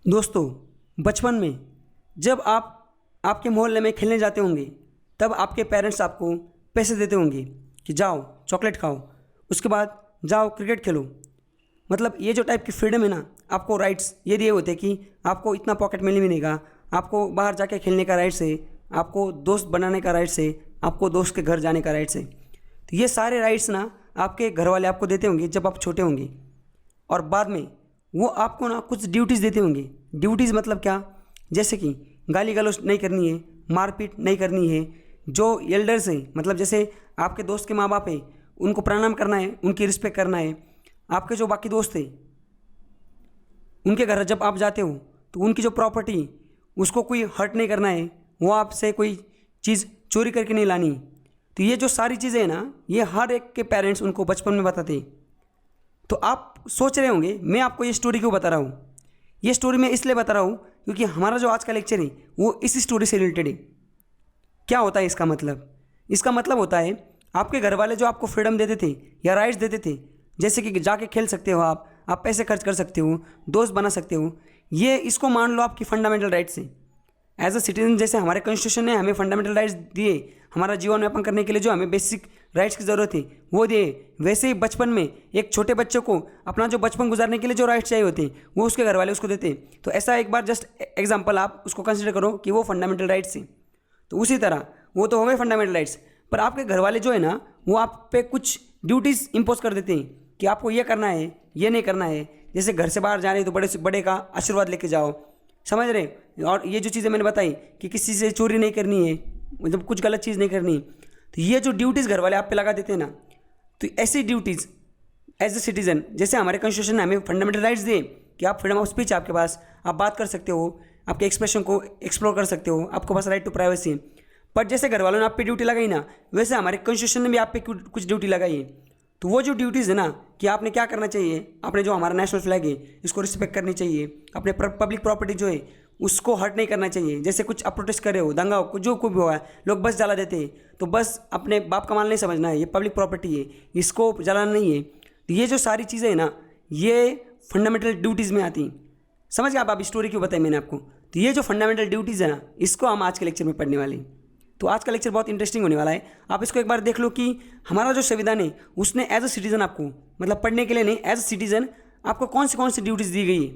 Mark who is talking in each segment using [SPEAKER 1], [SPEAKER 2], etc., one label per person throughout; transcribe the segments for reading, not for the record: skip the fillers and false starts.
[SPEAKER 1] दोस्तों, बचपन में जब आप आपके मोहल्ले में खेलने जाते होंगे, तब आपके पेरेंट्स आपको पैसे देते होंगे कि जाओ चॉकलेट खाओ, उसके बाद जाओ क्रिकेट खेलो। मतलब ये जो टाइप की फ्रीडम है ना, आपको राइट्स ये दिए होते हैं कि आपको इतना पॉकेट मनी मिलेगा, आपको बाहर जाके खेलने का राइट्स है, आपको दोस्त बनाने का राइट्स है, आपको दोस्त के घर जाने का राइट्स है। तो ये सारे राइट्स ना आपके घर वाले आपको देते होंगे जब आप छोटे होंगे, और बाद में वो आपको ना कुछ ड्यूटीज़ देते होंगे। ड्यूटीज़ मतलब क्या? जैसे कि गाली गलौज नहीं करनी है, मारपीट नहीं करनी है, जो एल्डर्स हैं मतलब जैसे आपके दोस्त के माँ बाप हैं उनको प्रणाम करना है, उनकी रिस्पेक्ट करना है। आपके जो बाकी दोस्त हैं उनके घर जब आप जाते हो तो उनकी जो प्रॉपर्टी उसको कोई हर्ट नहीं करना है, वो आपसे कोई चीज़ चोरी करके नहीं लानी। तो ये जो सारी चीज़ें हैं ना, ये हर एक के पेरेंट्स उनको बचपन में बताते हैं। तो आप सोच रहे होंगे मैं आपको ये स्टोरी क्यों बता रहा हूँ। ये स्टोरी मैं इसलिए बता रहा हूँ क्योंकि हमारा जो आज का लेक्चर है वो इस स्टोरी से रिलेटेड है। क्या होता है इसका मतलब? इसका मतलब होता है आपके घर वाले जो आपको फ्रीडम देते थे या राइट्स देते थे, जैसे कि जाके खेल सकते हो आप पैसे खर्च कर सकते हो, दोस्त बना सकते हो, ये इसको मान लो आपकी फंडामेंटल राइट्स हैं। एज अ सिटीजन जैसे हमारे कॉन्स्टिट्यूशन ने हमें फंडामेंटल राइट्स दिए, हमारा जीवन यापन करने के लिए जो हमें बेसिक राइट्स की ज़रूरत है वो दिए, वैसे ही बचपन में एक छोटे बच्चे को अपना जो बचपन गुजारने के लिए जो राइट्स चाहिए होते हैं वो उसके घर वाले उसको देते हैं। तो ऐसा एक बार जस्ट एग्जांपल आप उसको कंसिडर करो कि वो फंडामेंटल राइट्स हैं। तो उसी तरह वो तो हो गए फंडामेंटल राइट्स, पर आपके घर वाले जो है ना वो आप पे कुछ ड्यूटीज़ इम्पोज कर देते हैं कि आपको ये करना है, ये नहीं करना है। जैसे घर से बाहर जा रहे हैं तो बड़े से बड़े का आशीर्वाद लेके जाओ, समझ रहे? और ये जो चीज़ें मैंने बताई कि किसी से चोरी नहीं करनी है, मतलब कुछ गलत चीज़ नहीं करनी, तो ये जो ड्यूटीज़ घर वाले आप पे लगा देते हैं ना, तो ऐसी ड्यूटीज़ एज ए सिटीज़न, जैसे हमारे कॉन्स्टिट्यूशन ने हमें फंडामेंटल राइट्स दिए कि आप फ्रीडम ऑफ स्पीच आपके पास, आप बात कर सकते हो, आपके एक्सप्रेशन को एक्सप्लोर कर सकते हो, आपके पास राइट टू प्राइवेसी। बट जैसे घर वालों ने आप पे ड्यूटी लगाई ना, वैसे हमारे कॉन्स्टिट्यूशन ने भी आप पे कुछ ड्यूटी लगाई है। तो वो जो ड्यूटीज़ है ना कि आपने क्या करना चाहिए, आपने जो हमारा नेशनल फ्लैग है इसको रिस्पेक्ट करनी चाहिए, अपने पब्लिक प्रॉपर्टी जो है उसको हर्ट नहीं करना चाहिए। जैसे कुछ आप प्रोटेस्ट कर रहे हो, दंगा हो, जो कुछ भी हुआ है, लोग बस जला देते हैं, तो बस अपने बाप का माल नहीं समझना है, ये पब्लिक प्रॉपर्टी है, इसको जलाना नहीं है। तो ये जो सारी चीज़ें हैं ना, ये फंडामेंटल ड्यूटीज़ में आती हैं। समझ गए आप स्टोरी क्यों बताई मैंने आपको? तो ये जो फंडामेंटल ड्यूटीज़ है ना, इसको हम आज के लेक्चर में पढ़ने वाले हैं। तो आज का लेक्चर बहुत इंटरेस्टिंग होने वाला है। आप इसको एक बार देख लो कि हमारा जो संविधान है उसने एज अ सिटीज़न आपको, मतलब पढ़ने के लिए नहीं, एज अ सिटीज़न आपको कौन सी ड्यूटीज़ दी गई है।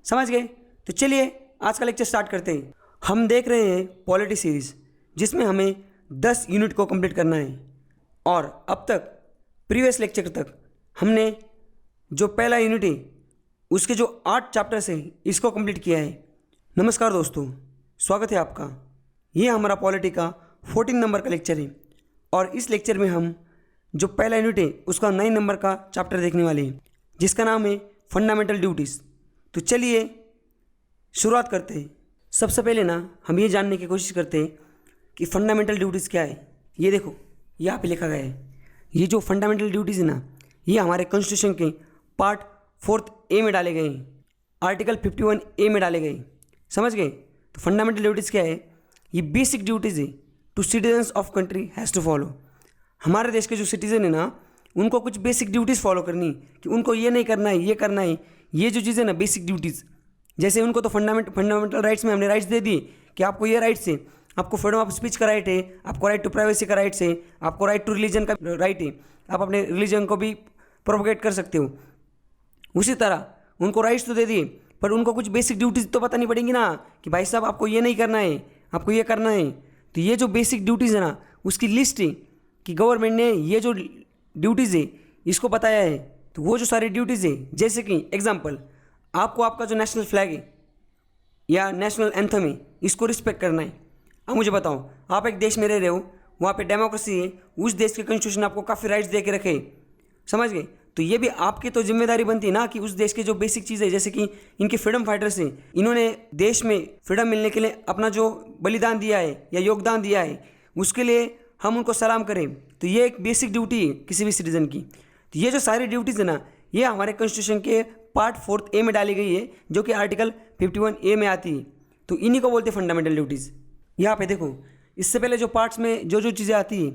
[SPEAKER 1] समझ गए? तो चलिए आज का लेक्चर स्टार्ट करते हैं। हम देख रहे हैं पॉलिटी सीरीज़, जिसमें हमें 10 यूनिट को कंप्लीट करना है। और अब तक प्रीवियस लेक्चर तक हमने जो पहला यूनिट है उसके जो 8 चैप्टर्स हैं इसको कंप्लीट किया है। नमस्कार दोस्तों, स्वागत है आपका। ये हमारा पॉलिटी का 14 नंबर का लेक्चर है, और इस लेक्चर में हम जो पहला यूनिट है उसका 9 नंबर का चैप्टर देखने वाले हैं, जिसका नाम है फंडामेंटल ड्यूटीज़। तो चलिए शुरुआत करते हैं। सबसे पहले ना हम ये जानने की कोशिश करते हैं कि फंडामेंटल ड्यूटीज़ क्या है। ये देखो यहाँ पे लिखा गया है, ये जो फंडामेंटल ड्यूटीज़ है ना, ये हमारे कॉन्स्टिट्यूशन के पार्ट 4A में डाले गए हैं, आर्टिकल 51A में डाले गए। समझ गए? तो फंडामेंटल ड्यूटीज़ क्या है? ये बेसिक ड्यूटीज़ है to citizens of country has to follow. हमारे देश के जो सिटीज़न है ना, उनको कुछ बेसिक ड्यूटीज़ फॉलो करनी कि उनको ये नहीं करना है, ये करना है। ये जो चीज़ें ना बेसिक ड्यूटीज़, जैसे उनको तो फंडामेंटल राइट्स में हमने राइट्स दे दिए कि आपको ये राइट्स है, आपको फ्रीडम ऑफ स्पीच का राइट है, आपको राइट टू प्राइवेसी का राइट्स है, आपको राइट टू रिलीजन का राइट है, आप अपने रिलीजन को भी प्रोपोगेट कर सकते हो। उसी तरह उनको राइट्स तो दे दिए, पर उनको कुछ बेसिक ड्यूटीज़ तो बतानी पड़ेंगी ना कि भाई साहब आपको ये नहीं करना है, आपको ये करना है। तो ये जो बेसिक ड्यूटीज़ है ना, उसकी लिस्ट है कि गवर्नमेंट ने ये जो ड्यूटीज़ है इसको बताया है। तो वो जो सारी ड्यूटीज़ है, जैसे कि एग्जांपल, आपको आपका जो नेशनल फ्लैग है या नेशनल एंथम है इसको रिस्पेक्ट करना है। अब मुझे बताओ, आप एक देश में रह रहे हो, वहाँ पे डेमोक्रेसी है, उस देश के कॉन्स्टिट्यूशन आपको काफ़ी राइट्स दे के रखे, समझ गए? तो ये भी आपकी तो जिम्मेदारी बनती है ना कि उस देश के जो बेसिक चीज़ है, जैसे कि इनके फ्रीडम फाइटर्स हैं, इन्होंने देश में फ्रीडम मिलने के लिए अपना जो बलिदान दिया है या योगदान दिया है, उसके लिए हम उनको सलाम करें। तो ये एक बेसिक ड्यूटी है किसी भी सिटीज़न की। तो ये जो सारी ड्यूटीज़ है ना, ये हमारे कॉन्स्टिट्यूशन के पार्ट 4A में डाली गई है, जो कि आर्टिकल 51A में आती है। तो इन्हीं को बोलते हैं फंडामेंटल ड्यूटीज़। यहाँ पे देखो, इससे पहले जो पार्ट्स में जो चीज़ें आती हैं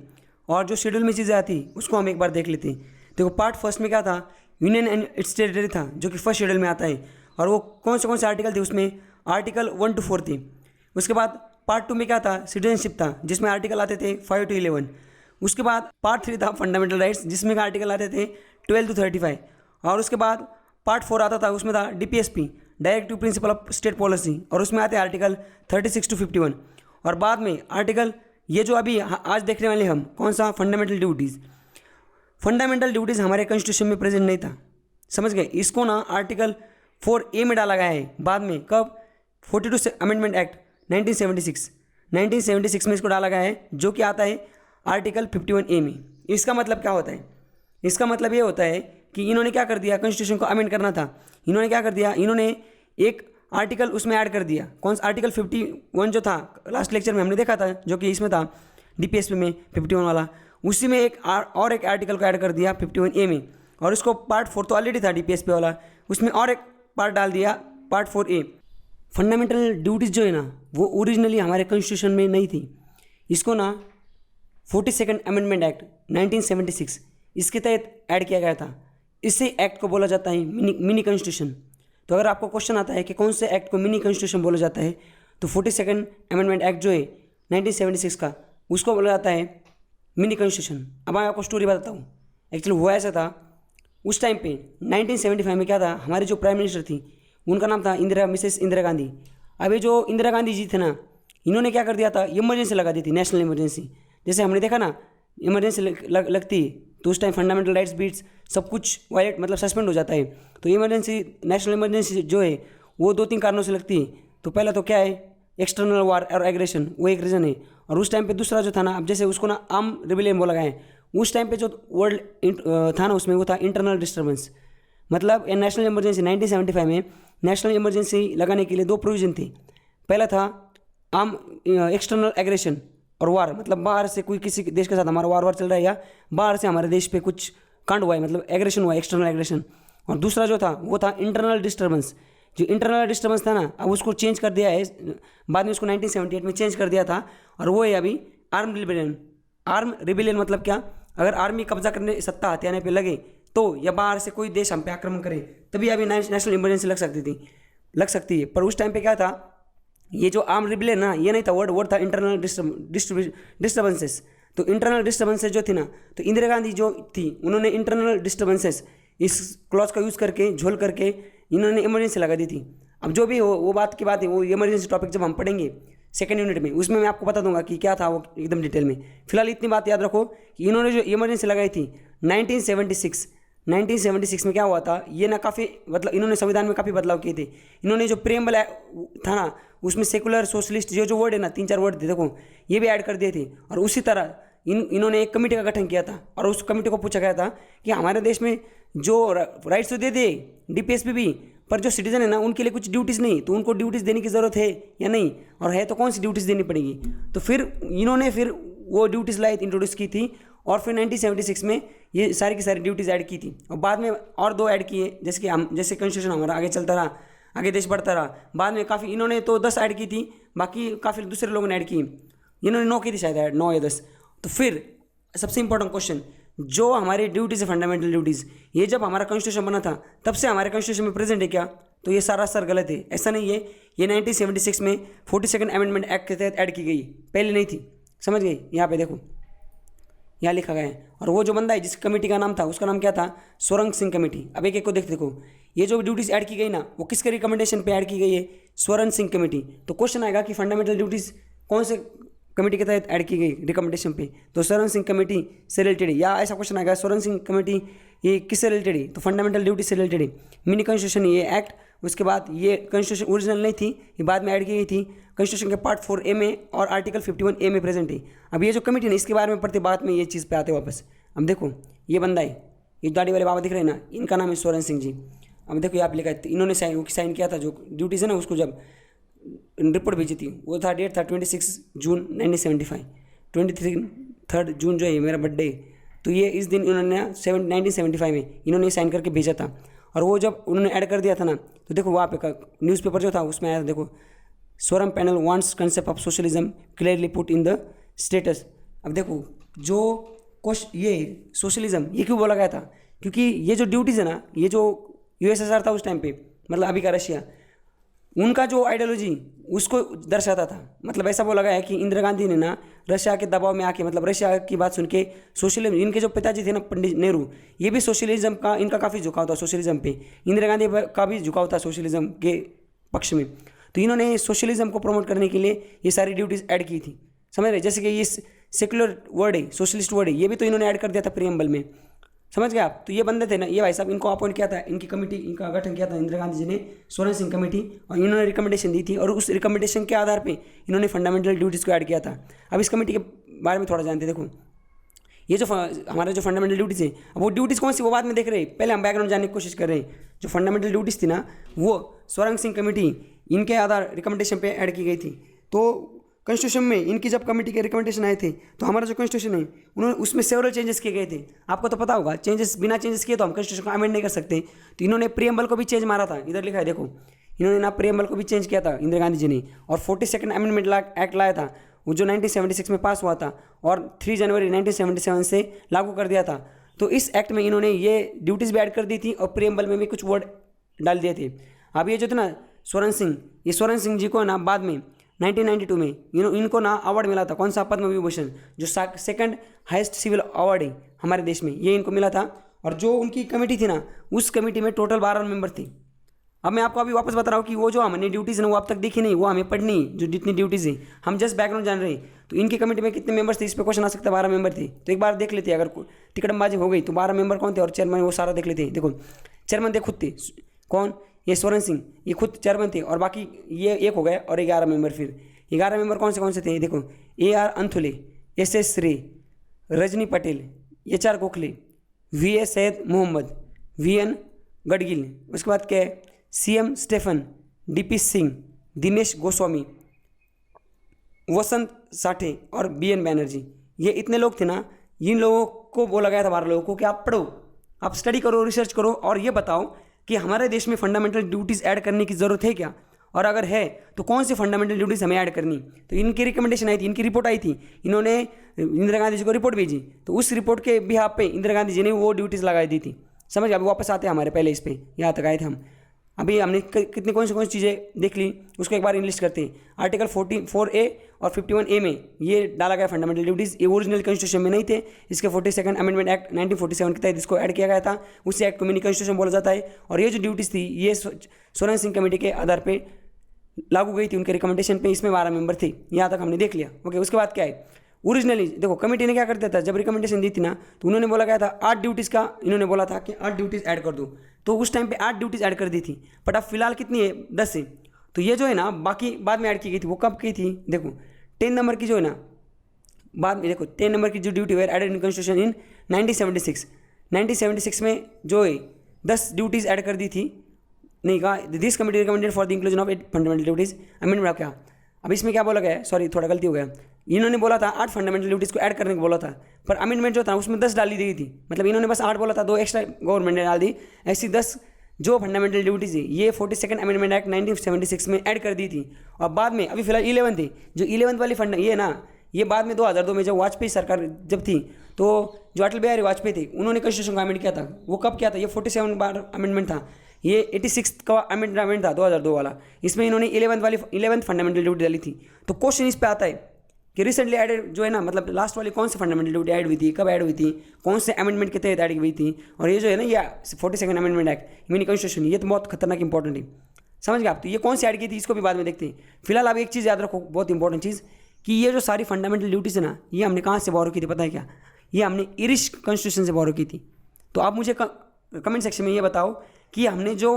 [SPEAKER 1] और जो शेड्यूल में चीज़ें आती हैं उसको हम एक बार देख लेते हैं। देखो पार्ट फर्स्ट में क्या था, यूनियन एंड इट्स टेरिटरी था, जो कि फर्स्ट शेड्यूल में आता है। और वो कौन से आर्टिकल थे उसमें, आर्टिकल 1 to 4 थे। उसके बाद पार्ट 2 में क्या था, सिटीजनशिप था, जिसमें आर्टिकल आते थे 5 to 11। उसके बाद पार्ट 3 था फंडामेंटल राइट्स, जिसमें आर्टिकल आते थे 12 to 35। और उसके बाद पार्ट 4 आता था, उसमें था DPSP, directive principle of state policy, और उसमें आते आर्टिकल 36 to 51। और बाद में आर्टिकल ये जो अभी आज देखने वाले हम, कौन सा, फंडामेंटल ड्यूटीज़। फंडामेंटल ड्यूटीज़ हमारे कॉन्स्टिट्यूशन में प्रेजेंट नहीं था, समझ गए। इसको ना आर्टिकल 4A में डाला गया है बाद में, कब, 42 अमेंडमेंट एक्ट 1976 में इसको डाला गया है, जो कि आता है आर्टिकल 51A में। इसका मतलब क्या होता है, इसका मतलब ये होता है कि इन्होंने क्या कर दिया, कॉन्स्टिट्यूशन को अमेंड करना था, इन्होंने क्या कर दिया, इन्होंने एक आर्टिकल उसमें ऐड कर दिया। कौन सा, आर्टिकल 51 जो था, लास्ट लेक्चर में हमने देखा था, जो कि इसमें था DPSP में 51 वाला, उसी में एक और एक आर्टिकल को ऐड कर दिया 51A में। और उसको पार्ट 4 तो ऑलरेडी था DPSP वाला, उसमें और एक पार्ट डाल दिया, पार्ट 4A। फंडामेंटल ड्यूटीज़ जो है ना, वो ओरिजिनली हमारे कॉन्स्टिट्यूशन में नहीं थी। इसको ना 42nd अमेंडमेंट एक्ट 1976 इसके तहत ऐड किया गया था। इसी एक्ट को बोला जाता है मिनी कॉन्स्टिट्यूशन। तो अगर आपको क्वेश्चन आता है कि कौन से एक्ट को मिनी कॉन्स्टिट्यूशन बोला जाता है, तो 42nd अमेंडमेंट एक्ट जो है 1976 का, उसको बोला जाता है मिनी कॉन्स्टिट्यूशन। अब मैं आपको स्टोरी बताता हूँ। एक्चुअली हुआ ऐसा था, उस टाइम पे 1975 में क्या था, हमारे जो प्राइम मिनिस्टर थी उनका नाम था मिसेस इंदिरा गांधी। अब ये जो इंदिरा गांधी जी थे ना, इन्होंने क्या कर दिया था, इमरजेंसी लगा दी थी, नेशनल इमरजेंसी। जैसे हमने देखा ना, इमरजेंसी लगती है तो उस टाइम फंडामेंटल राइट्स बीट्स सब कुछ वायलेट, मतलब सस्पेंड हो जाता है। तो इमरजेंसी, नेशनल इमरजेंसी जो है वो 2-3 कारणों से लगती है। तो पहला तो क्या है, एक्सटर्नल वार और एग्रेशन, वो एक रीज़न है। और उस टाइम पे दूसरा जो था ना, अब जैसे उसको ना आर्म रिबेलियन बोला गया है, उस टाइम पे जो वर्ल्ड था ना, उसमें वो था इंटरनल डिस्टर्बेंस। मतलब नेशनल इमरजेंसी 1975 में नेशनल इमरजेंसी लगाने के लिए 2 प्रोविजन थे। पहला था एक्सटर्नल एग्रेशन और वार, मतलब बाहर से कोई किसी देश के साथ हमारा वार चल रहा है, या बाहर से हमारे देश पे कुछ कांड हुआ है, मतलब एग्रेशन हुआ है, एक्सटर्नल एग्रेशन। और दूसरा जो था वो था इंटरनल डिस्टर्बेंस। जो इंटरनल डिस्टर्बेंस था ना, अब उसको चेंज कर दिया है, बाद में उसको 1978 में चेंज कर दिया था, और वो है अभी आर्म रिबेलियन। आर्म रिबेलियन मतलब क्या, अगर आर्मी कब्जा करने, सत्ता हथियाने पे लगे तो, या बाहर से कोई देश हम पे आक्रमण करे, तभी अभी नेशनल इमरजेंसी लग सकती है। पर उस टाइम पे क्या था, ये जो आर्म रिबेलियन ना, ये नहीं था वर्ड था इंटरनल डिस्टर्बेंसेस। तो इंटरनल डिस्टर्बेंसेस जो थी ना, तो इंदिरा गांधी जो थी, उन्होंने इंटरनल डिस्टर्बेंसेस इस क्लॉज का यूज़ करके, झोल करके इन्होंने इमरजेंसी लगा दी थी। अब जो भी हो, वो बात की बात है, वो इमरजेंसी टॉपिक जब हम पढ़ेंगे सेकेंड यूनिट में, उसमें मैं आपको बता दूंगा कि क्या था वो एकदम डिटेल में। फिलहाल इतनी बात याद रखो कि इन्होंने जो इमरजेंसी लगाई थी 1976 में क्या हुआ था, ये ना काफ़ी, मतलब इन्होंने संविधान में काफ़ी बदलाव किए थे। इन्होंने जो प्रेमबल था ना, उसमें सेकुलर, सोशलिस्ट, जो वर्ड है ना, 3-4 वर्ड थे, देखो ये भी ऐड कर दिए थे। और उसी तरह इन्होंने एक कमेटी का गठन किया था, और उस कमेटी को पूछा गया था कि हमारे देश में जो राइट्स तो दे दे DPSP भी, पर जो सिटीजन है ना, उनके लिए कुछ ड्यूटीज़ नहीं, तो उनको ड्यूटीज़ देने की ज़रूरत है या नहीं, और है तो कौन सी ड्यूटीज़ देनी पड़ेगी। तो फिर इन्होंने वो ड्यूटीज़ लाई, इंट्रोड्यूस की थी, और फिर 1976 में ये सारी की सारी ड्यूटीज़ ऐड की थी। और बाद में और 2 ऐड किए, जैसे कॉन्स्टिट्यूशन हमारा आगे चलता रहा, आगे देश बढ़ता रहा, बाद में काफ़ी इन्होंने तो 10 ऐड की थी, बाकी काफ़ी दूसरे लोगों ने ऐड की, इन्होंने 9 की थी शायद ऐड, 9 या 10। तो फिर सबसे इंपॉर्टेंट क्वेश्चन, जो हमारी ड्यूटीज़ है, फंडामेंटल ड्यूटीज़, ये जब हमारा कॉन्स्टिट्यूशन बना था तब से हमारे कॉन्स्टिट्यूशन में प्रेजेंट है क्या, तो ये सरासर गलत है। ऐसा नहीं है, ये 1976 में 42nd अमेंडमेंट एक्ट के तहत ऐड की गई, पहले नहीं थी, समझ गई। यहाँ पे देखो, यहाँ लिखा गया है। और वो जो बंदा है जिस कमेटी का नाम था, उसका नाम क्या था, सोरंग सिंह कमेटी। अब एक एक को देखो, ये जो ड्यूटीज़ ऐड की गई ना, वो किसके रिकमेंडेशन पे ऐड की गई है, सोरंग सिंह कमेटी। तो क्वेश्चन आएगा कि फंडामेंटल ड्यूटीज़ कौन से कमेटी के तहत ऐड की गई रिकमेंडेशन पे, तो सोरंग सिंह कमेटी से रिलेटेड है, या ऐसा क्वेश्चन आएगा सोरंग सिंह कमेटी ये किससे रिलेटेड है, तो फंडामेंटल ड्यूटी से रिलेटेड है। मिनी कॉन्स्टिट्यूशन ये एक्ट, उसके बाद ये कॉन्स्टिट्यूशन ओरिजिनल नहीं थी, ये बाद में ऐड की गई थी, कॉन्स्टिट्यूशन के पार्ट 4A में और आर्टिकल 51A में प्रेजेंट है। अब ये जो कमेटी है, इसके बारे में पढ़ते बाद में ये चीज़ पे आते वापस। अब देखो, ये बंदा है, ये दाढ़ी वाले बाबा दिख रहे हैं ना, इनका नाम है सोरंग सिंह जी। अब देखो यहाँ पे लिखा है, इन्होंने साइन किया था, जो ड्यूटीज़ है ना, उसको जब रिपोर्ट भेजी थी, वो था डेट था 26 जून 1975। 23 जून जो है मेरा बर्थडे, तो ये इस दिन इन्होंने 1975 में इन्होंने साइन करके भेजा था। और वो जब उन्होंने ऐड कर दिया था ना, तो देखो वहाँ पे न्यूज़पेपर जो था उसमें आया था, देखो Swaran panel wants concept of socialism clearly put in the status. अब देखो जो ये सोशलिज्म ये क्यों बोला गया था, क्योंकि ये जो ड्यूटीज़ है ना, ये जो USSR था उस टाइम पे, मतलब अभी का रशिया, उनका जो आइडियोलॉजी उसको दर्शाता था। मतलब ऐसा बोला गया है कि इंदिरा गांधी ने ना रशिया के दबाव में आके, मतलब रशिया की बात सुन के सोशलिज्म, इनके जो पिताजी थे ना पंडित नेहरू, ये भी सोशलिज्म का इनका काफ़ी झुकाव था सोशलिज्म पे। इंदिरा गांधी का भी झुकाव था सोशलिज्म के पक्ष में। तो इन्होंने सोशलिज्म को प्रमोट करने के लिए ये सारी ड्यूटीज़ ऐड की थी, समझ रहे। जैसे कि ये सेक्युलर वर्ड है, सोशलिस्ट वर्ड है, ये भी तो इन्होंने ऐड कर दिया था प्रियम्बल में, समझ गए आप। तो ये बंदे थे ना, ये भाई साहब, इनको अपॉइंट किया था, इनकी कमेटी, इनका गठन किया था इंदिरा गांधी जी ने, सोरेन सिंह कमेटी, और इन्होंने रिकमेंडेशन दी थी और उस रिकमेंडेशन के आधार पे इन्होंने फंडामेंटल ड्यूटीज़ को ऐड किया था। अब इस कमेटी के बारे में थोड़ा जानते हैं। देखो ये जो हमारा जो फंडामेंटल ड्यूटीज़ है, वो ड्यूटीज़ कौन सी वो बाद में देख रहे हैं, पहले हम बैकग्राउंड जानने की कोशिश कर रहे हैं। जो फंडामेंटल ड्यूटीज़ थी ना, वो सोरेन सिंह कमेटी इनके आधार रिकमेंडेशन पे ऐड की गई थी। तो कॉन्स्टिट्यूशन में इनकी जब कमेटी के रिकमेंडेशन आए थे, तो हमारा जो कॉन्स्टिट्यूशन है उन्होंने उसमें सेवरल चेंजेस किए गए थे। आपको तो पता होगा, चेंजेस बिना चेंजेस किए तो हम कॉन्स्टिट्यूशन को अमेंड नहीं कर सकते। तो इन्होंने प्रियम्बल को भी चेंज मारा था, इधर लिखा है देखो, इन्होंने ना प्रियम्बल को भी चेंज किया था इंदिरा गांधी जी ने, और 42nd अमेंडमेंट एक्ट लाया था, वो जो 1976 में पास हुआ था और 3 जनवरी 1977 से लागू कर दिया था। तो इस एक्ट में इन्होंने ये ड्यूटीज़ भी ऐड कर दी थी और प्रियम्बल में भी कुछ वर्ड डाल दिए थे। अब ये जो थे ना सोरेन सिंह, ये सोरेन सिंह जी को ना बाद में 1992 में इनको ना अवार्ड मिला था, कौन सा, पद्म विभूषण, जो सेकंड हाईएस्ट सिविल अवार्ड है हमारे देश में, ये इनको मिला था। और जो उनकी कमेटी थी ना, उस कमेटी में टोटल 12 मेंबर थे। अब मैं आपको अभी वापस बता रहा हूँ कि वो जो हमने ड्यूटीज़ है वो अब तक देखी नहीं, वो हमें पढ़नी, जो जितनी ड्यूटीज़ है हम जस्ट बैकग्राउंड जान रहे हैं। तो इनकी कमेटी में कितने मेंबर्स थे, इस पर क्वेश्चन आ सकता है। 12 मेंबर थे। तो एक बार देख लेते हैं, अगर टिकटबाजी हो गई तो 12 मेंबर कौन थे और चेयरमैन, वो सारा देख लेते हैं। देखो चेयरमैन थे खुद थे, कौन, ये सोरेन सिंह, ये खुद चेयरमैन थे, और बाकी ये एक हो गए, और 11 मेंबर। फिर 11 मेंबर कौन से थे, देखो, AR अंथुले, SS रे, Rajni Patel, HR Gokhale, VA Syed Mohammad, VN Gadgil, उसके बाद क्या है, CM स्टेफन, DP सिंह, दिनेश गोस्वामी, वसंत साठे और BN बैनर्जी। ये इतने लोग थे ना, इन लोगों को बोला गया था 12 लोगों को कि आप पढ़ो, आप स्टडी करो, रिसर्च करो, और ये बताओ कि हमारे देश में फंडामेंटल ड्यूटीज़ ऐड करने की ज़रूरत है क्या, और अगर है तो कौन सी फंडामेंटल ड्यूटीज़ हमें ऐड करनी। तो इनकी रिकमेंडेशन आई थी, इनकी रिपोर्ट आई थी, इन्होंने इंदिरा गांधी जी को रिपोर्ट भेजी। तो उस रिपोर्ट के बिहाफ पे इंदिरा गांधी जी ने वो ड्यूटीज़ लगाई दी थी, समझ गए। अभी वापस आते हैं हमारे पहले इस पर, यहाँ तक आए थे हम। अभी हमने कितनी कौन सी चीज़ें देख ली, उसको एक बार इंग्लिश करते हैं। आर्टिकल 44A और 51A में ये डाला गया फंडामेंटल ड्यूटीज़, ये ओरिजिनल कॉन्स्टिट्यूशन में नहीं थे। इसके 42nd अमेंडमेंट एक्ट 1947 के तहत इसको ऐड किया गया था, उसी एक्ट को मिनी कॉन्स्टिट्यूशन बोला जाता है। और ये जो ड्यूटीज़ थी, ये सोरेन सिंह कमेटी के आधार पर लागू गई थी, उनके रिकमेंडेशन पे। इसमें 12 मेंबर थे, यहाँ तक हमने देख लिया। ओके, उसके बाद क्या है, ओरिजिनली देखो कमेटी ने क्या कर दिया था, जब रिकमेंडेशन दी थी ना, तो उन्होंने बोला गया था 8 ड्यूटीज़ का, इन्होंने बोला था कि 8 ड्यूटीज़ ऐड कर दो। तो उस टाइम पे 8 ड्यूटीज़ ऐड कर दी थी, बट अब फिलहाल कितनी है, 10 है। तो ये जो है ना, बाकी बाद में ऐड की गई थी, वो कब की थी, देखो 10 नंबर की जो है ना, बाद में देखो 10 नंबर की जो duty were added in constitution in 1976 में जो है 10 ड्यूटीज़ ऐड कर दी थी। नहीं कहा, this committee recommended for the inclusion of 8 fundamental duties amendment. क्या अब इसमें क्या बोला गया है, सॉरी थोड़ा गलती हो गया, इन्होंने बोला था 8 फंडामेंटल ड्यूटीज़ को ऐड करने को बोला था, पर अमेंडमेंट जो था उसमें 10 डाली दी थी। मतलब इन्होंने बस 8 बोला था, 2 एक्स्ट्रा गवर्नमेंट ने डाल दी, ऐसी 10 जो फंडामेंटल ड्यूटीज़ है ये 42nd अमेंडमेंट एक्ट 1976 में ऐड कर दी थी। और बाद में अभी फिलहाल 11 थी, जो 11th वाली फंड ये ना, ये बाद में 2002 में जब वाजपेयी सरकार जब थी, तो जो अटल बिहारी वाजपेयी थे, उन्होंने कॉन्स्टिट्यूशन का अमेंड किया था। वो कब किया था, ये 47 बार अमेंडमेंट था, ये 86 का अमेंडमेंट था 2002 वाला। इसमें इन्होंने 11th फंडामेंटल ड्यूटी डाली थी। तो क्वेश्चन इस पे आता है कि रिसेंटली एडेड जो है ना, मतलब लास्ट वाली कौन सी फंडामेंटल ड्यूटी ऐड हुई थी, कब ऐड हुई थी, कौन से अमेंडमेंट के तहत ऐड हुई थी। और ये जो है ना, ये 42nd amendment act mini constitution, ये तो बहुत खतरनाक इंपॉर्टेंट है, समझ गए आप। तो ये कौन सी ऐड की थी, इसको भी बाद में देखते हैं। फिलहाल आप एक चीज़ याद रखो, बहुत इंपॉर्टेंट चीज़, कि ये जो सारी फंडामेंटल ड्यूटीज़ है ना, ये हमने कहाँ से बोरो की थी, पता है क्या, ये हमने इरिश कॉन्स्टिट्यूशन से बोरो की थी। तो आप मुझे कमेंट सेक्शन में ये बताओ कि हमने जो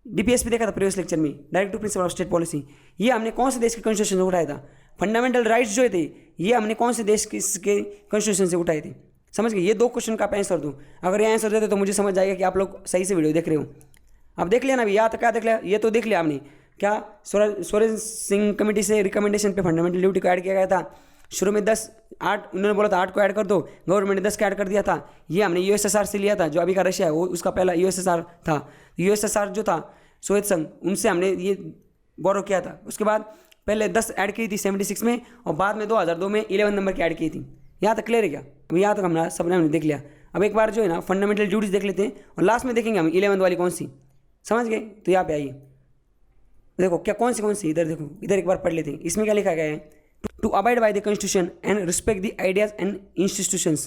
[SPEAKER 1] DPS पे देखा था प्रीवियस लेक्चर में, direct to principal of state policy, ये हमने कौन से देश के कॉन्स्टिट्यूशन से उठाया था। फंडामेंटल राइट्स जो थे, ये हमने कौन से देश के कॉन्स्टिट्यूशन से उठाए थे, समझ गए। ये 2 क्वेश्चन का आप आंसर दूँ, अगर ये आंसर देते तो मुझे समझ जाएगा कि आप लोग सही से वीडियो देख रहे हो। अब देख लिया ना अभी, यहाँ तक क्या देख लिया, ये तो देख लिया आपने, क्या सोरेन सिंह कमेटी से रिकमेंडेशन पे फंडामेंटल ड्यूटी को ऐड किया गया था। शुरू में 8 उन्होंने बोला था 8 को ऐड कर दो, गवर्नमेंट ने 10 का ऐड कर दिया था। ये हमने USSR से लिया था, जो अभी का रशिया है, वो उसका पहला USSR था। USSR जो था सोवियत संघ, उनसे हमने ये बोरो किया था। उसके बाद पहले 10 ऐड की थी 76 में, और बाद में 2002 में 11 नंबर की ऐड की थी। यहाँ तक क्लियर है क्या, अब यहाँ तक हमने सबने देख लिया। अब एक बार जो है ना फंडामेंटल ड्यूटीज़ देख लेते हैं, और लास्ट में देखेंगे हम 11th वाली कौन सी, समझ गए? तो यहाँ पे आइए, देखो क्या कौन सी इधर देखो, इधर एक बार पढ़ लेते हैं। इसमें क्या लिखा गया है, to abide by the constitution and respect the ideas and institutions.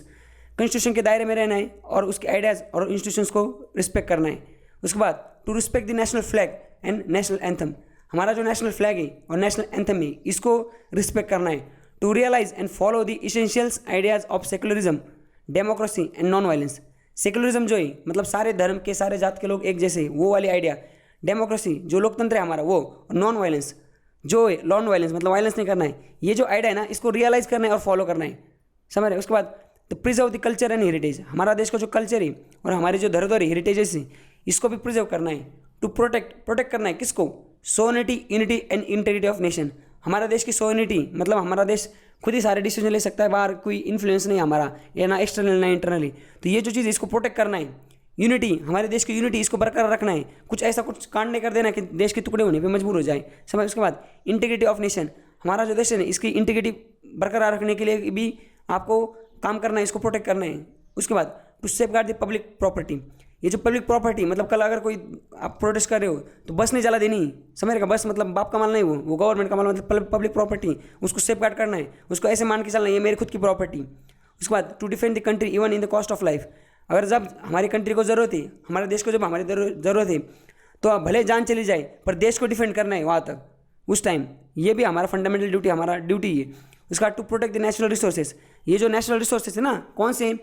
[SPEAKER 1] Constitution के दायरे में रहना है और उसके आइडियाज और इंस्टीट्यूशंस को रिस्पेक्ट करना है। उसके बाद to respect the national flag and national anthem, हमारा जो नेशनल फ्लैग है और नेशनल एंथम है इसको रिस्पेक्ट करना है। To realise and follow the essentials ideas of secularism, democracy and non violence. Secularism जो है मतलब सारे धर्म के सारे जात के लोग एक जैसे, वो वाली आइडिया। डेमोक्रेसी जो लोकतंत्र है हमारा वो, और नॉन वायलेंस जो है, नॉन वायलेंस मतलब वायलेंस नहीं करना है। ये जो आइडिया है ना इसको रियलाइज करना है और फॉलो करना है, समझ रहे? उसके बाद तो preserve the culture and heritage, हमारा देश का जो कल्चर है और हमारी जो धरोहर है, हेरिटेजेस है, इसको भी प्रिजर्व करना है। टू प्रोटेक्ट करना है किसको? Sovereignty, unity and integrity of nation, हमारा देश की सोनिटी मतलब हमारा देश खुद ही सारे डिसीजन ले सकता है, बाहर कोई इन्फ्लुएंस नहीं हमारा, या ना एक्सटर्नल ना इंटरनली। तो ये जो चीज़ इसको प्रोटेक्ट करना है। यूनिटी, हमारे देश की यूनिटी इसको बरकरार रखना है, कुछ ऐसा कुछ कांड नहीं कर देना कि देश के टुकड़े होने पे मजबूर हो जाए, समझ? उसके बाद इंटीग्रिटी ऑफ नेशन, हमारा जो देश है इसकी इंटीग्रिटी बरकरार रखने के लिए भी आपको काम करना है, इसको प्रोटेक्ट करना है। उसके बाद to safeguard the public property, ये जो पब्लिक प्रॉपर्टी मतलब कल अगर कोई आप प्रोटेस्ट कर रहे हो तो बस नहीं जला देनी, समझ रहे? बस मतलब बाप का माल नहीं, वो गवर्नमेंट का माल, मतलब पब्लिक प्रॉपर्टी, उसको सेफगार्ड करना है, उसको ऐसे मान के चलना है ये मेरी खुद की प्रॉपर्टी। उसके बाद to defend the country even in the cost of life, अगर जब हमारी कंट्री को ज़रूरत है, हमारे देश को जब हमारी ज़रूरत है तो भले जान चली जाए पर देश को डिफेंड करना है वहाँ तक, उस टाइम। ये भी हमारा फंडामेंटल ड्यूटी, हमारा ड्यूटी है। उसका to protect the natural resources, ये जो नेचुरल रिसोर्सेज है ना, कौन से?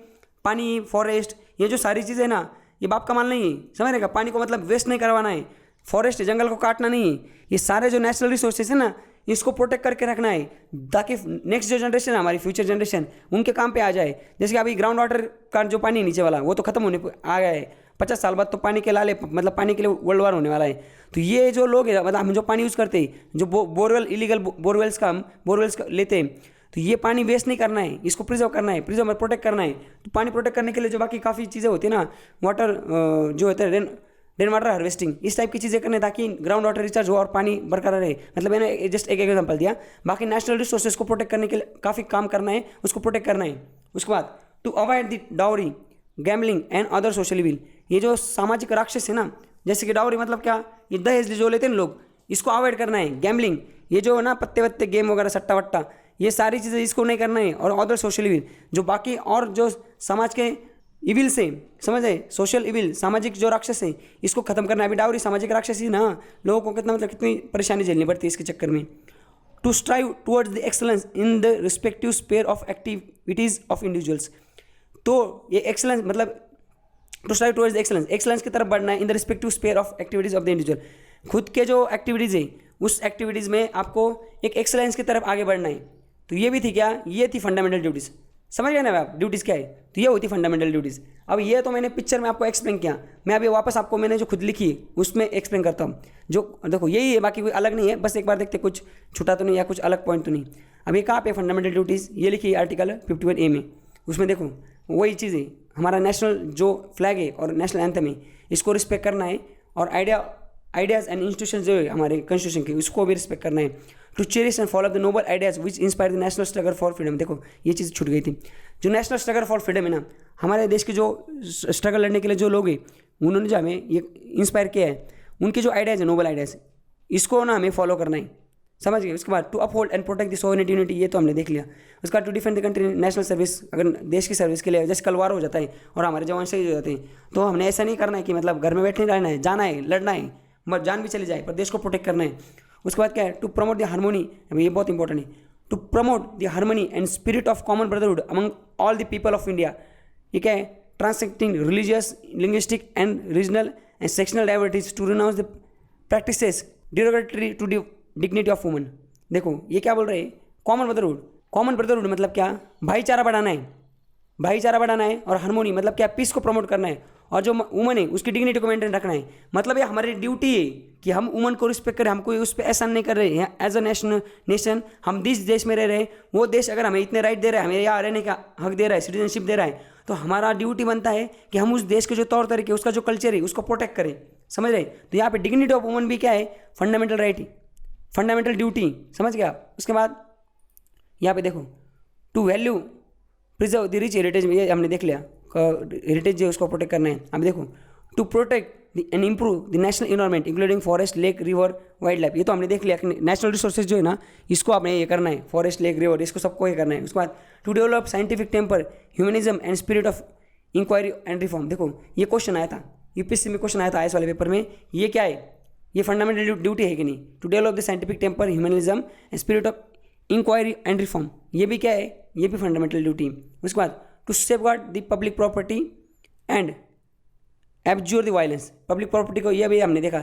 [SPEAKER 1] पानी, फॉरेस्ट, ये जो सारी चीज़ें ना ये बाप का माल नहीं है, समझ रहेगा? पानी को मतलब वेस्ट नहीं करवाना है, फॉरेस्ट है, जंगल को काटना नहीं है, ये सारे जो नेचुरल रिसोर्सेज है ना इसको प्रोटेक्ट करके रखना है ताकि नेक्स्ट जो जनरेशन है हमारी, फ्यूचर जनरेशन, उनके काम पे आ जाए। जैसे कि अभी ग्राउंड वाटर का जो पानी नीचे वाला वो तो खत्म होने आ गया है, 50 साल बाद तो पानी के लाले मतलब पानी के लिए वर्ल्ड वार होने वाला है। तो ये जो लोग हैं मतलब हम जो पानी यूज़ करते हैं, जो बोरवेल इलीगल बोरवेल्स का हम बोरवेल्स लेते हैं, तो ये पानी वेस्ट नहीं करना है, इसको प्रिजर्व करना है, प्रिजर्व प्रोटेक्ट करना है। तो पानी प्रोटेक्ट करने के लिए जो बाकी काफ़ी चीज़ें होती है ना, वाटर जो होता है रेन वाटर हार्वेस्टिंग, इस टाइप की चीज़ें करने ताकि ग्राउंड वाटर रिचार्ज हो और पानी बरकरार रहे। मतलब मैंने जस्ट एक एग्जांपल दिया, बाकी नेशनल रिसोर्सेज को प्रोटेक्ट करने के लिए काफ़ी काम करना है, उसको प्रोटेक्ट करना है। उसके बाद to avoid the dowry, gambling and other social evil, ये जो सामाजिक राक्षस है ना, जैसे कि डाउरी मतलब क्या? ये दहेज जो लेते हैं लोग, इसको अवॉइड करना है। गैम्बलिंग, ये जो ना पत्ते वत्ते गेम वगैरह सट्टा वट्टा, ये सारी चीज़ें इसको नहीं करना है। और अदर सोशल इविल, जो बाकी और जो समाज के इविल से, समझ आए? सोशल इविल, सामाजिक जो राक्षस है इसको खत्म करना है। अभी डाउरी सामाजिक राक्षस ही ना, लोगों को कितना मतलब कितनी परेशानी झेलनी पड़ती है इसके चक्कर में। To strive towards the excellence in the respective sphere of activities of individuals, तो ये एक्सलेंस मतलब to strive towards the excellence, excellence की तरफ बढ़ना है in the respective sphere of activities of the individual, खुद के जो एक्टिविटीज़ है उस एक्टिविटीज़ में आपको एक एक्सलेंस की तरफ आगे बढ़ना है। तो ये भी थी क्या? ये थी फंडामेंटल ड्यूटीज़, समझ गए ना आप ड्यूटीज़ क्या है? तो ये होती फंडामेंटल ड्यूटीज़। अब ये तो मैंने पिक्चर में आपको एक्सप्लेन किया, मैं अभी वापस आपको मैंने जो खुद लिखी उसमें एक्सप्लेन करता हूँ। जो देखो यही है, बाकी कोई अलग नहीं है, बस एक बार देखते कुछ छूटा तो नहीं या कुछ अलग पॉइंट तो नहीं। अब ये कहाँ पे फंडामेंटल ड्यूटीज़ ये लिखी है आर्टिकल 51A में, उसमें देखो वही चीज़ है, हमारा नेशनल जो फ्लैग है और नेशनल एंथम है इसको रिस्पेक्ट करना है, और आइडियाज़ एंड इंस्टीट्यूशन जो है हमारे कॉन्स्टिट्यूशन के उसको भी रिस्पेक्ट करना है। To cherish and follow the noble ideas which inspire the national struggle for freedom, देखो ये चीज़ छूट गई थी। जो नेशनल स्ट्रगल फॉर फ्रीडम है ना, हमारे देश के जो स्ट्रगल लड़ने के लिए जो लोग हैं उन्होंने जो हमें ये इंस्पायर किया है, उनके जो आइडियाज़ है नोबल आइडियाज़, इसको ना हमें फॉलो करना है, समझ गए? उसके बाद to uphold and protect the sovereignty unity, ये तो हमने देख लिया। उसका to defend the country national service, अगर देश की सर्विस के लिए जैसे कल वार हो जाता है और हमारे जवान शहीद हो जाते हैं, तो हमने ऐसा नहीं करना है कि मतलब घर में बैठे नहीं रहना है, जाना है, लड़ना है, मत जान भी चली जाए पर देश को प्रोटेक्ट करना है। उसके बाद क्या है? टू प्रमोट द हार्मोनी, ये बहुत इंपॉर्टेंट है, to promote the harmony and spirit of common brotherhood among all the people of India, ये क्या है? Transcending religious, linguistic and regional and sectional diversities, to renounce the practices derogatory to the dignity of woman. देखो ये क्या बोल रहे हैं? Common brotherhood, common brotherhood मतलब क्या? भाईचारा बढ़ाना है, भाईचारा बढ़ाना है, और हार्मोनी मतलब क्या? पीस को प्रमोट करना है, और जो वुमन है उसकी डिग्निटी को मेंटेन रखना है। मतलब ये हमारी ड्यूटी है कि हम वुमन को रिस्पेक्ट करें, हम कोई उस पर एहसान नहीं कर रहे हैं। एज अ नेशन हम जिस देश में रह रहे हैं वो देश अगर हमें इतने राइट दे रहा है, हमें यहाँ रहने का हक दे रहा है, सिटीजनशिप दे रहा है, तो हमारा ड्यूटी बनता है कि हम उस देश के जो तौर तरीके, उसका जो कल्चर है उसको प्रोटेक्ट करें, समझ रहे? तो यहाँ पे डिग्निटी ऑफ वुमन भी क्या है? फंडामेंटल राइट, फंडामेंटल ड्यूटी, समझ गया? उसके बाद यहाँ पे देखो to value preserve the rich heritage, ये हमने देख लिया, हेरिटेज जो उसको प्रोटेक्ट करना है। अब देखो to protect and improve the national environment including forest, lake, river, wild life. ये तो हमने देख लिया कि नेशनल रिसोर्सेज जो है ना, इसको आपने ये करना है, फॉरेस्ट, लेक, रिवर, इसको सबको ये करना है। उसके बाद to develop scientific temper, humanism and spirit of inquiry and reform. देखो ये क्वेश्चन आया था यूपीएससी में, क्वेश्चन आया था आईएएस वाले पेपर में। ये क्या है, ये फंडामेंटल ड्यूटी है कि नहीं? To develop the scientific temper, humanism and spirit of inquiry and reform, ये भी क्या है, ये भी फंडामेंटल ड्यूटी। उसके बाद to safeguard the public property and abjure the violence. Public property को ये भी हमने देखा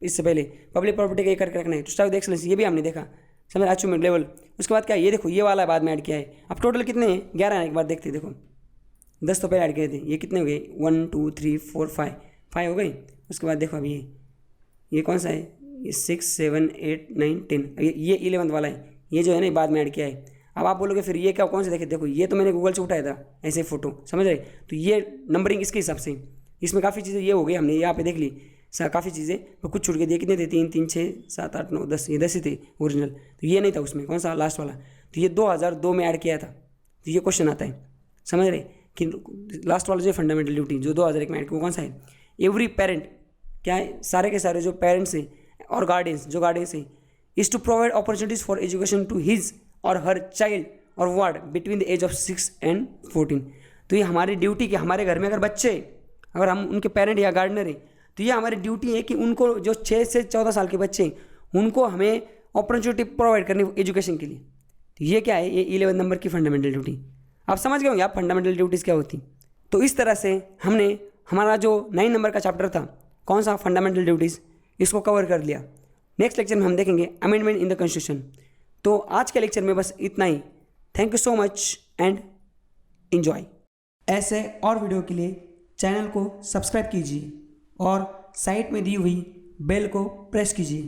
[SPEAKER 1] इससे पहले, पब्लिक प्रॉपर्टी का ये करके रखना है। टू स्ट्राइव द एक्सलेंस, ये भी हमने देखा, समझ, अचीवमेंट लेवल। उसके बाद क्या है, ये देखो ये वाला बाद में ऐड किया है। अब टोटल कितने हैं, 11 हैं। एक बार देखते हैं, देखो 10 तो पहले ऐड किए थे, ये कितने हो गए, 1 2 3 4 5 हो गए। उसके बाद देखो अभी ये कौन सा है, ये 6 7 8 9 10, ये 11th वाला है, ये जो है ना बाद में ऐड किया है। अब आप बोलोगे फिर ये क्या, कौन से देखे, देखो ये तो मैंने गूगल से उठाया था ऐसे फ़ोटो, समझ रहे? तो ये नंबरिंग इसके हिसाब से, इसमें काफ़ी चीज़ें ये हो गई, हमने यहाँ पे देख ली काफ़ी चीज़ें, तो कुछ छूट के दिए। कितने थे, 3 3 6 7 8 9 10, ये 10 ही थे ओरिजिनल, तो ये नहीं था उसमें, कौन सा लास्ट वाला, तो ये 2002 में ऐड किया था। तो ये क्वेश्चन आता है, समझ रहे कि लास्ट वाला जो फंडामेंटल ड्यूटी जो 2001 में ऐड किया, वो कौन सा है? एवरी पेरेंट, क्या है, सारे के सारे जो पेरेंट्स हैं और गार्डियंस, जो गार्डियंस हैं, is to provide opportunities for education to his और हर चाइल्ड और ward between the age of 6 and 14। तो ये हमारी ड्यूटी कि हमारे घर में अगर बच्चे, अगर हम उनके पेरेंट या गार्डनर हैं, तो ये हमारी ड्यूटी है कि उनको जो 6 से 14 साल के बच्चे हैं, उनको हमें अपॉर्चुनिटी प्रोवाइड करनी एजुकेशन के लिए। तो ये क्या है, ये 11 नंबर की फंडामेंटल ड्यूटी। आप समझ गए होंगे आप फंडामेंटल ड्यूटीज़ क्या होती। तो इस तरह से हमने हमारा जो 9 नंबर का चैप्टर था, कौन सा, फंडामेंटल ड्यूटीज़, इसको कवर कर लिया। नेक्स्ट लेक्चर में हम देखेंगे अमेंडमेंट इन द कॉन्स्टिट्यूशन। तो आज के लेक्चर में बस इतना ही। Thank you so much and enjoy. ऐसे और वीडियो के लिए चैनल को सब्सक्राइब कीजिए और साइड में दी हुई बेल को प्रेस कीजिए।